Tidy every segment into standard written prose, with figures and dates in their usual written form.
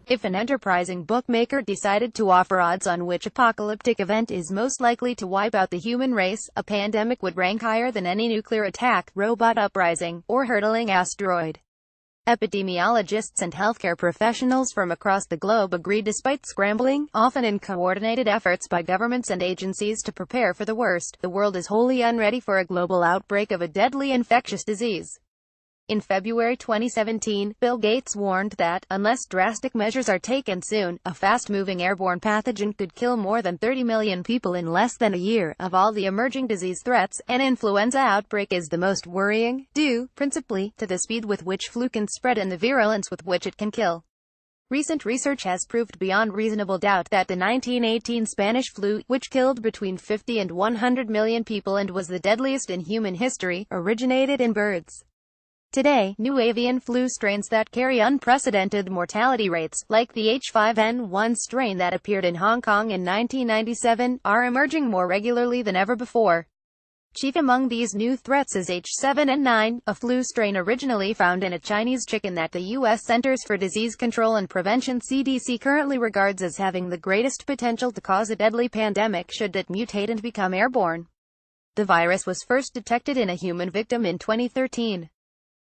If an enterprising bookmaker decided to offer odds on which apocalyptic event is most likely to wipe out the human race, a pandemic would rank higher than any nuclear attack, robot uprising, or hurtling asteroid. Epidemiologists and healthcare professionals from across the globe agree despite scrambling, often in coordinated efforts by governments and agencies to prepare for the worst, the world is wholly unready for a global outbreak of a deadly infectious disease. In February 2017, Bill Gates warned that, unless drastic measures are taken soon, a fast-moving airborne pathogen could kill more than 30 million people in less than a year. Of all the emerging disease threats, an influenza outbreak is the most worrying, due, principally, to the speed with which flu can spread and the virulence with which it can kill. Recent research has proved beyond reasonable doubt that the 1918 Spanish flu, which killed between 50 and 100 million people and was the deadliest in human history, originated in birds. Today, new avian flu strains that carry unprecedented mortality rates, like the H5N1 strain that appeared in Hong Kong in 1997, are emerging more regularly than ever before. Chief among these new threats is H7N9, a flu strain originally found in a Chinese chicken that the U.S. Centers for Disease Control and Prevention (CDC) currently regards as having the greatest potential to cause a deadly pandemic should it mutate and become airborne. The virus was first detected in a human victim in 2013.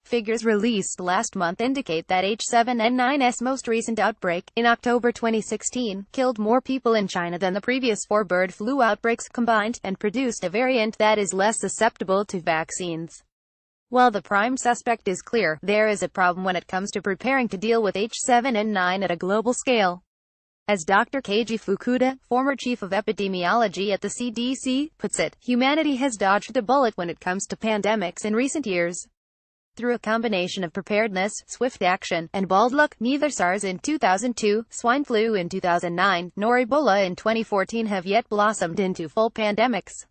Figures released last month indicate that H7N9's most recent outbreak, in October 2016, killed more people in China than the previous 4 bird flu outbreaks combined, and produced a variant that is less susceptible to vaccines. While the prime suspect is clear, there is a problem when it comes to preparing to deal with H7N9 at a global scale. As Dr. Keiji Fukuda, former chief of epidemiology at the CDC, puts it, humanity has dodged a bullet when it comes to pandemics in recent years. Through a combination of preparedness, swift action, and bald luck, neither SARS in 2002, swine flu in 2009, nor Ebola in 2014 have yet blossomed into full pandemics.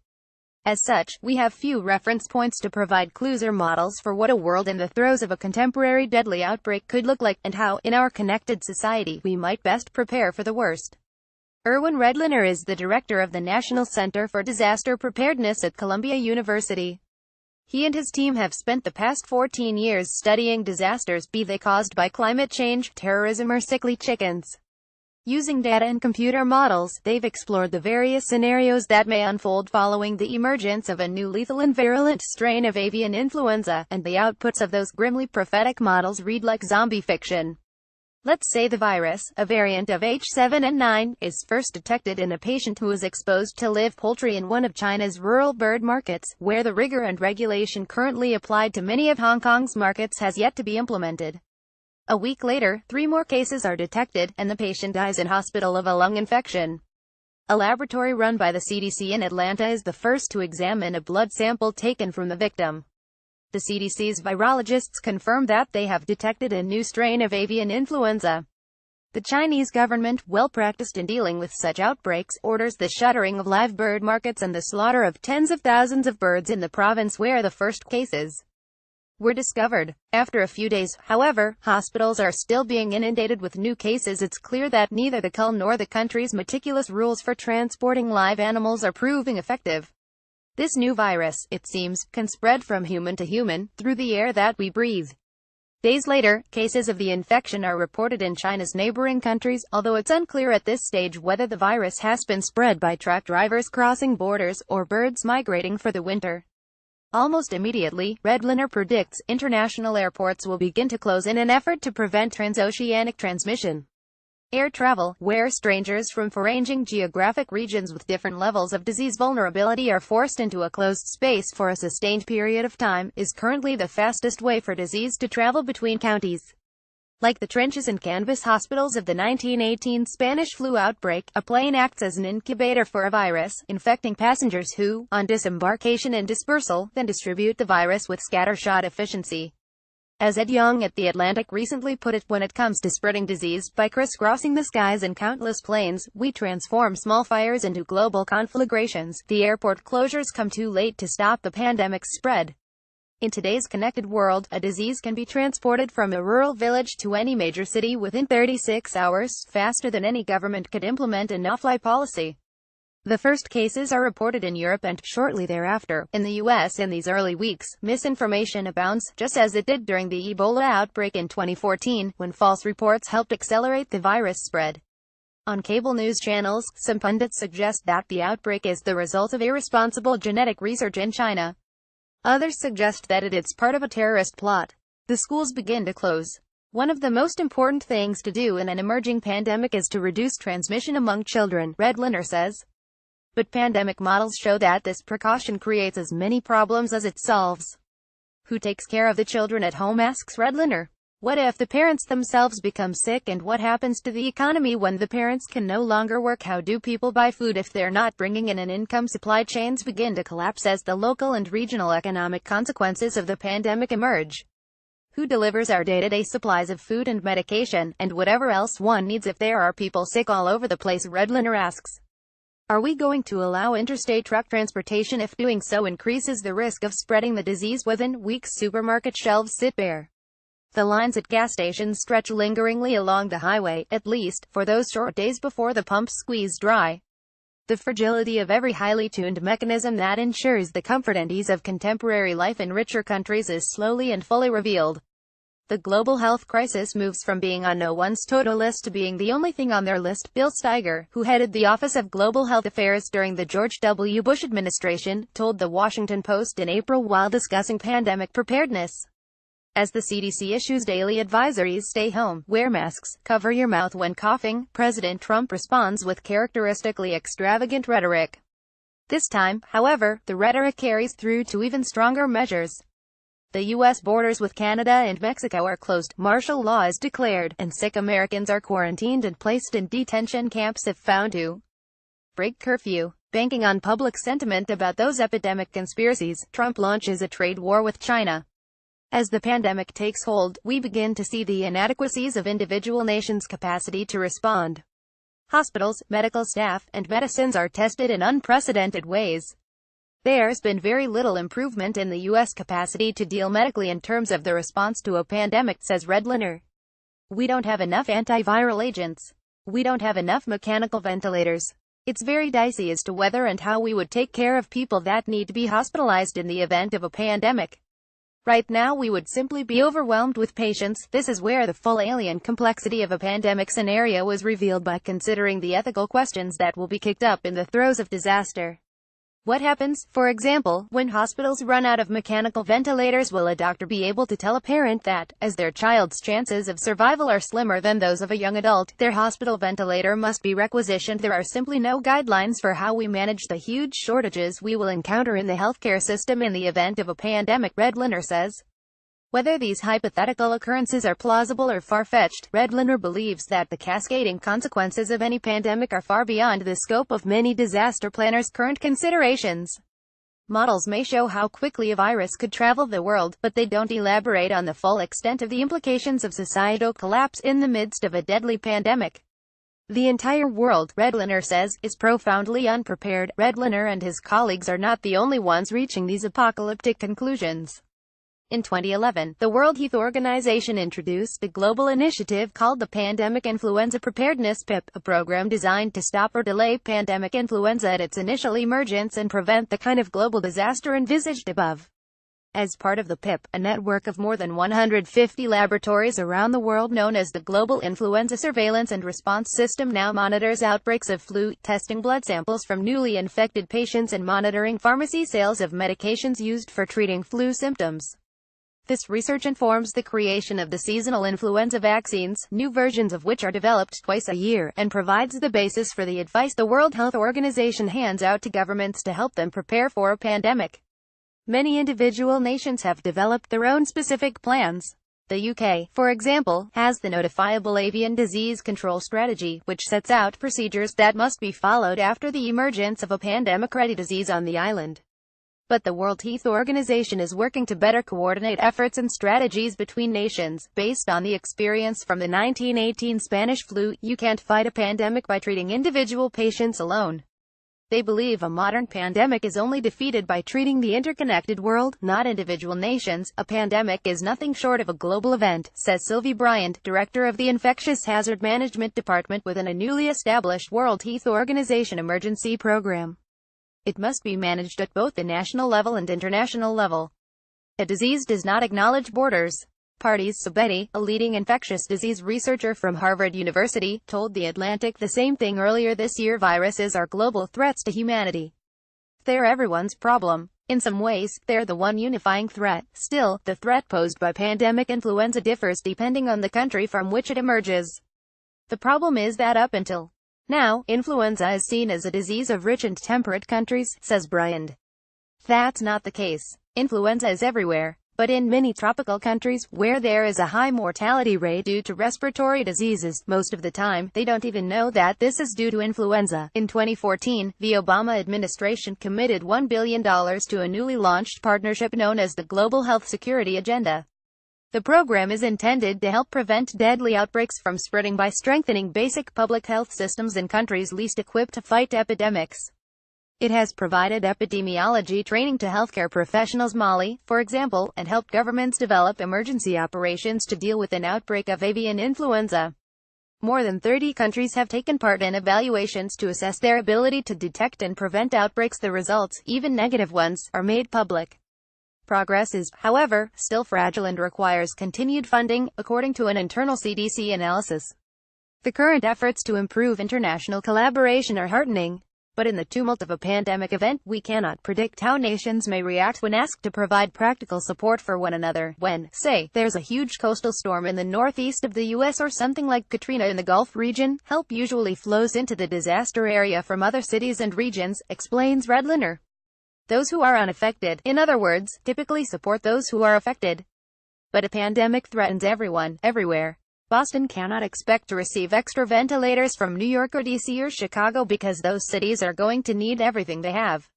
As such, we have few reference points to provide clues or models for what a world in the throes of a contemporary deadly outbreak could look like, and how, in our connected society, we might best prepare for the worst. Erwin Redliner is the director of the National Center for Disaster Preparedness at Columbia University. He and his team have spent the past 14 years studying disasters, be they caused by climate change, terrorism or sickly chickens. Using data and computer models, they've explored the various scenarios that may unfold following the emergence of a new lethal and virulent strain of avian influenza, and the outputs of those grimly prophetic models read like zombie fiction. Let's say the virus, a variant of H7N9, is first detected in a patient who was exposed to live poultry in one of China's rural bird markets, where the rigor and regulation currently applied to many of Hong Kong's markets has yet to be implemented. A week later, 3 more cases are detected, and the patient dies in hospital of a lung infection. A laboratory run by the CDC in Atlanta is the first to examine a blood sample taken from the victim. The CDC's virologists confirm that they have detected a new strain of avian influenza. The Chinese government, well practiced in dealing with such outbreaks, orders the shuttering of live bird markets and the slaughter of tens of thousands of birds in the province where the first cases were discovered. After a few days, however, hospitals are still being inundated with new cases. It's clear that neither the cull nor the country's meticulous rules for transporting live animals are proving effective. This new virus, it seems, can spread from human to human, through the air that we breathe. Days later, cases of the infection are reported in China's neighboring countries, although it's unclear at this stage whether the virus has been spread by truck drivers crossing borders, or birds migrating for the winter. Almost immediately, Redliner predicts, international airports will begin to close in an effort to prevent transoceanic transmission. Air travel, where strangers from ranging geographic regions with different levels of disease vulnerability are forced into a closed space for a sustained period of time, is currently the fastest way for disease to travel between counties. Like the trenches and canvas hospitals of the 1918 Spanish flu outbreak, a plane acts as an incubator for a virus, infecting passengers who, on disembarkation and dispersal, then distribute the virus with scattershot efficiency. As Ed Young at The Atlantic recently put it, when it comes to spreading disease by crisscrossing the skies in countless planes, we transform small fires into global conflagrations. The airport closures come too late to stop the pandemic's spread. In today's connected world, a disease can be transported from a rural village to any major city within 36 hours, faster than any government could implement a no-fly policy. The first cases are reported in Europe and, shortly thereafter, in the US. In these early weeks, misinformation abounds, just as it did during the Ebola outbreak in 2014, when false reports helped accelerate the virus spread. On cable news channels, some pundits suggest that the outbreak is the result of irresponsible genetic research in China. Others suggest that it's part of a terrorist plot. The schools begin to close. One of the most important things to do in an emerging pandemic is to reduce transmission among children, Redliner says. But pandemic models show that this precaution creates as many problems as it solves. Who takes care of the children at home, asks Redliner. What if the parents themselves become sick, and what happens to the economy when the parents can no longer work? How do people buy food if they're not bringing in an income? Supply chains begin to collapse as the local and regional economic consequences of the pandemic emerge. Who delivers our day-to-day supplies of food and medication, and whatever else one needs if there are people sick all over the place? Redliner asks. Are we going to allow interstate truck transportation if doing so increases the risk of spreading the disease? Within weeks, supermarket shelves sit bare. The lines at gas stations stretch lingeringly along the highway, at least for those short days before the pumps squeeze dry. The fragility of every highly tuned mechanism that ensures the comfort and ease of contemporary life in richer countries is slowly and fully revealed. The global health crisis moves from being on no one's to-do list to being the only thing on their list. Bill Steiger, who headed the Office of Global Health Affairs during the George W. Bush administration, told The Washington Post in April while discussing pandemic preparedness. As the CDC issues daily advisories, stay home, wear masks, cover your mouth when coughing, President Trump responds with characteristically extravagant rhetoric. This time, however, the rhetoric carries through to even stronger measures. The U.S. borders with Canada and Mexico are closed, martial law is declared, and sick Americans are quarantined and placed in detention camps if found to break curfew. Banking on public sentiment about those epidemic conspiracies, Trump launches a trade war with China. As the pandemic takes hold, we begin to see the inadequacies of individual nations' capacity to respond. Hospitals, medical staff, and medicines are tested in unprecedented ways. There's been very little improvement in the U.S. capacity to deal medically in terms of the response to a pandemic, says Redliner. We don't have enough antiviral agents. We don't have enough mechanical ventilators. It's very dicey as to whether and how we would take care of people that need to be hospitalized in the event of a pandemic. Right now we would simply be overwhelmed with patients. This is where the full alien complexity of a pandemic scenario is revealed by considering the ethical questions that will be kicked up in the throes of disaster. What happens, for example, when hospitals run out of mechanical ventilators? Will a doctor be able to tell a parent that, as their child's chances of survival are slimmer than those of a young adult, their hospital ventilator must be requisitioned? There are simply no guidelines for how we manage the huge shortages we will encounter in the healthcare system in the event of a pandemic, Redliner says. Whether these hypothetical occurrences are plausible or far-fetched, Redliner believes that the cascading consequences of any pandemic are far beyond the scope of many disaster planners' current considerations. Models may show how quickly a virus could travel the world, but they don't elaborate on the full extent of the implications of societal collapse in the midst of a deadly pandemic. The entire world, Redliner says, is profoundly unprepared. Redliner and his colleagues are not the only ones reaching these apocalyptic conclusions. In 2011, the World Health Organization introduced a global initiative called the Pandemic Influenza Preparedness (PIP), a program designed to stop or delay pandemic influenza at its initial emergence and prevent the kind of global disaster envisaged above. As part of the PIP, a network of more than 150 laboratories around the world known as the Global Influenza Surveillance and Response System now monitors outbreaks of flu, testing blood samples from newly infected patients and monitoring pharmacy sales of medications used for treating flu symptoms. This research informs the creation of the seasonal influenza vaccines, new versions of which are developed twice a year, and provides the basis for the advice the World Health Organization hands out to governments to help them prepare for a pandemic. Many individual nations have developed their own specific plans. The UK, for example, has the Notifiable Avian Disease Control Strategy, which sets out procedures that must be followed after the emergence of a pandemic-ready disease on the island. But the World Health Organization is working to better coordinate efforts and strategies between nations. Based on the experience from the 1918 Spanish flu, you can't fight a pandemic by treating individual patients alone. They believe a modern pandemic is only defeated by treating the interconnected world, not individual nations. A pandemic is nothing short of a global event, says Sylvie Bryant, director of the Infectious Hazard Management Department within a newly established World Health Organization emergency program. It must be managed at both the national level and international level. A disease does not acknowledge borders. Parties Sabetti, a leading infectious disease researcher from Harvard University, told The Atlantic the same thing earlier this year. Viruses are global threats to humanity. They're everyone's problem. In some ways, they're the one unifying threat. Still, the threat posed by pandemic influenza differs depending on the country from which it emerges. The problem is that up until now, influenza is seen as a disease of rich and temperate countries, says Bryant. That's not the case. Influenza is everywhere. But in many tropical countries, where there is a high mortality rate due to respiratory diseases, most of the time, they don't even know that this is due to influenza. In 2014, the Obama administration committed $1 billion to a newly launched partnership known as the Global Health Security Agenda. The program is intended to help prevent deadly outbreaks from spreading by strengthening basic public health systems in countries least equipped to fight epidemics. It has provided epidemiology training to healthcare professionals, Mali, for example, and helped governments develop emergency operations to deal with an outbreak of avian influenza. More than 30 countries have taken part in evaluations to assess their ability to detect and prevent outbreaks. The results, even negative ones, are made public. Progress is, however, still fragile and requires continued funding, according to an internal CDC analysis. The current efforts to improve international collaboration are heartening. But in the tumult of a pandemic event, we cannot predict how nations may react when asked to provide practical support for one another. When, say, there's a huge coastal storm in the northeast of the U.S. or something like Katrina in the Gulf region, help usually flows into the disaster area from other cities and regions, explains Redliner. Those who are unaffected, in other words, typically support those who are affected. But a pandemic threatens everyone, everywhere. Boston cannot expect to receive extra ventilators from New York or DC or Chicago because those cities are going to need everything they have.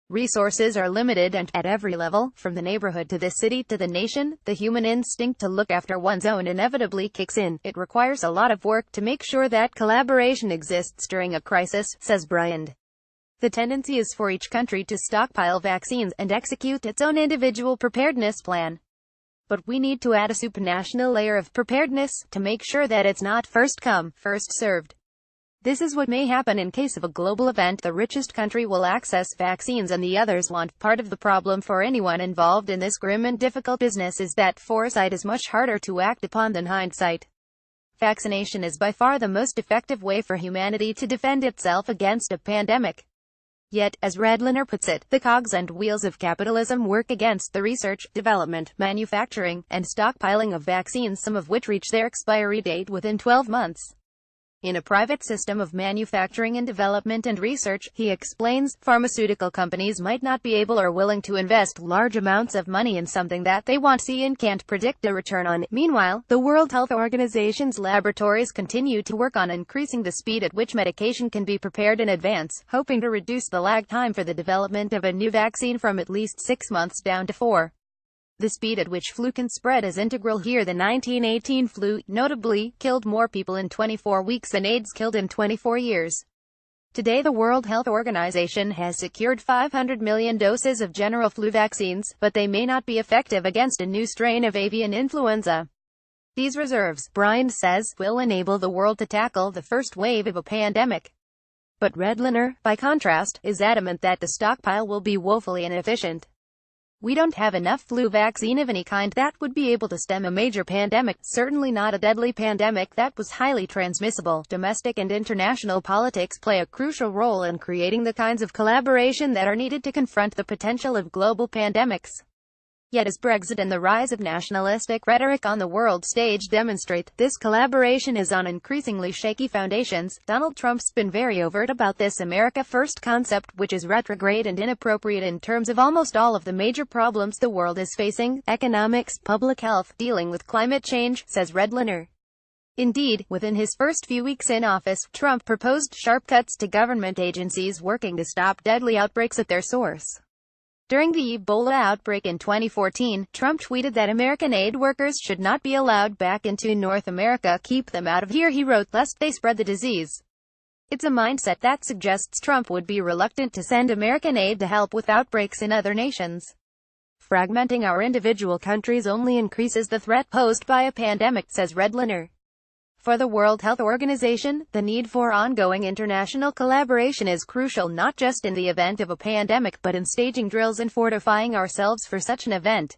Resources are limited and, at every level, from the neighborhood to the city to the nation, the human instinct to look after one's own inevitably kicks in. It requires a lot of work to make sure that collaboration exists during a crisis, says Bryant. The tendency is for each country to stockpile vaccines and execute its own individual preparedness plan. But we need to add a supranational layer of preparedness, to make sure that it's not first come, first served. This is what may happen in case of a global event. The richest country will access vaccines and the others won't. Part of the problem for anyone involved in this grim and difficult business is that foresight is much harder to act upon than hindsight. Vaccination is by far the most effective way for humanity to defend itself against a pandemic. Yet, as Redliner puts it, the cogs and wheels of capitalism work against the research, development, manufacturing, and stockpiling of vaccines, some of which reach their expiry date within 12 months. In a private system of manufacturing and development and research, he explains, pharmaceutical companies might not be able or willing to invest large amounts of money in something that they want to see and can't predict a return on. Meanwhile, the World Health Organization's laboratories continue to work on increasing the speed at which medication can be prepared in advance, hoping to reduce the lag time for the development of a new vaccine from at least 6 months down to 4. The speed at which flu can spread is integral here. The 1918 flu, notably, killed more people in 24 weeks than AIDS killed in 24 years. Today the World Health Organization has secured 500 million doses of general flu vaccines, but they may not be effective against a new strain of avian influenza. These reserves, Bryant says, will enable the world to tackle the first wave of a pandemic. But Redliner, by contrast, is adamant that the stockpile will be woefully inefficient. We don't have enough flu vaccine of any kind that would be able to stem a major pandemic, certainly not a deadly pandemic that was highly transmissible. Domestic and international politics play a crucial role in creating the kinds of collaboration that are needed to confront the potential of global pandemics. Yet as Brexit and the rise of nationalistic rhetoric on the world stage demonstrate, this collaboration is on increasingly shaky foundations. Donald Trump's been very overt about this America First concept, which is retrograde and inappropriate in terms of almost all of the major problems the world is facing: economics, public health, dealing with climate change, says Redliner. Indeed, within his first few weeks in office, Trump proposed sharp cuts to government agencies working to stop deadly outbreaks at their source. During the Ebola outbreak in 2014, Trump tweeted that American aid workers should not be allowed back into North America. Keep them out of here, he wrote, lest they spread the disease. It's a mindset that suggests Trump would be reluctant to send American aid to help with outbreaks in other nations. Fragmenting our individual countries only increases the threat posed by a pandemic, says Redliner. For the World Health Organization, the need for ongoing international collaboration is crucial not just in the event of a pandemic but in staging drills and fortifying ourselves for such an event.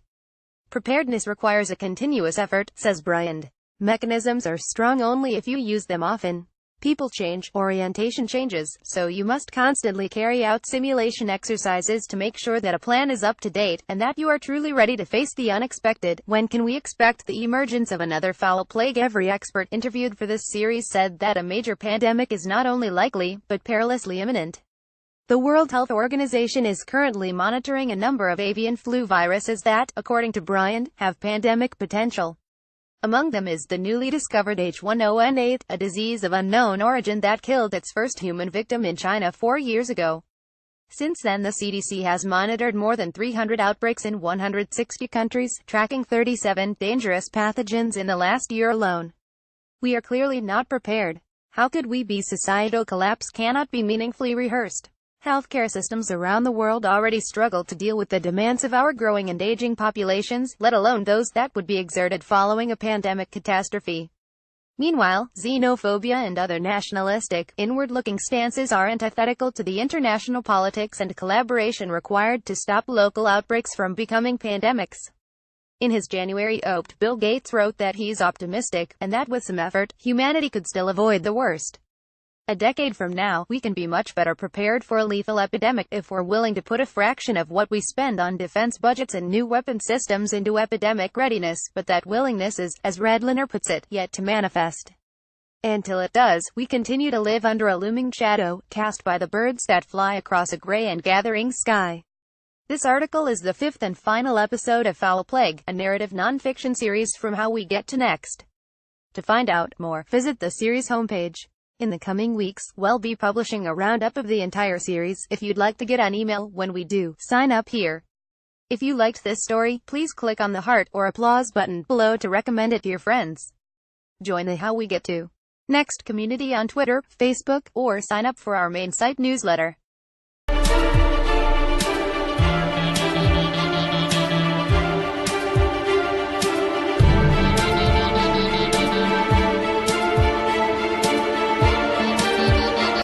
Preparedness requires a continuous effort, says Bryand. Mechanisms are strong only if you use them often. People change, orientation changes, so you must constantly carry out simulation exercises to make sure that a plan is up to date, and that you are truly ready to face the unexpected. When can we expect the emergence of another foul plague? Every expert interviewed for this series said that a major pandemic is not only likely, but perilously imminent. The World Health Organization is currently monitoring a number of avian flu viruses that, according to Bryand, have pandemic potential. Among them is the newly discovered H1N8, a disease of unknown origin that killed its first human victim in China 4 years ago. Since then, the CDC has monitored more than 300 outbreaks in 160 countries, tracking 37 dangerous pathogens in the last year alone. We are clearly not prepared. How could we be? Societal collapse cannot be meaningfully rehearsed. Healthcare systems around the world already struggle to deal with the demands of our growing and aging populations, let alone those that would be exerted following a pandemic catastrophe. Meanwhile, xenophobia and other nationalistic, inward-looking stances are antithetical to the international politics and collaboration required to stop local outbreaks from becoming pandemics. In his January opt, Bill Gates wrote that he's optimistic, and that with some effort, humanity could still avoid the worst. A decade from now, we can be much better prepared for a lethal epidemic if we're willing to put a fraction of what we spend on defense budgets and new weapon systems into epidemic readiness, but that willingness is, as Redliner puts it, yet to manifest. Until it does, we continue to live under a looming shadow, cast by the birds that fly across a gray and gathering sky. This article is the 5th and final episode of Foul Plague, a narrative non-fiction series from How We Get to Next. To find out more, visit the series homepage. In the coming weeks, we'll be publishing a roundup of the entire series. If you'd like to get an email when we do, sign up here. If you liked this story, please click on the heart or applause button below to recommend it to your friends. Join the How We Get to Next community on Twitter, Facebook, or sign up for our main site newsletter.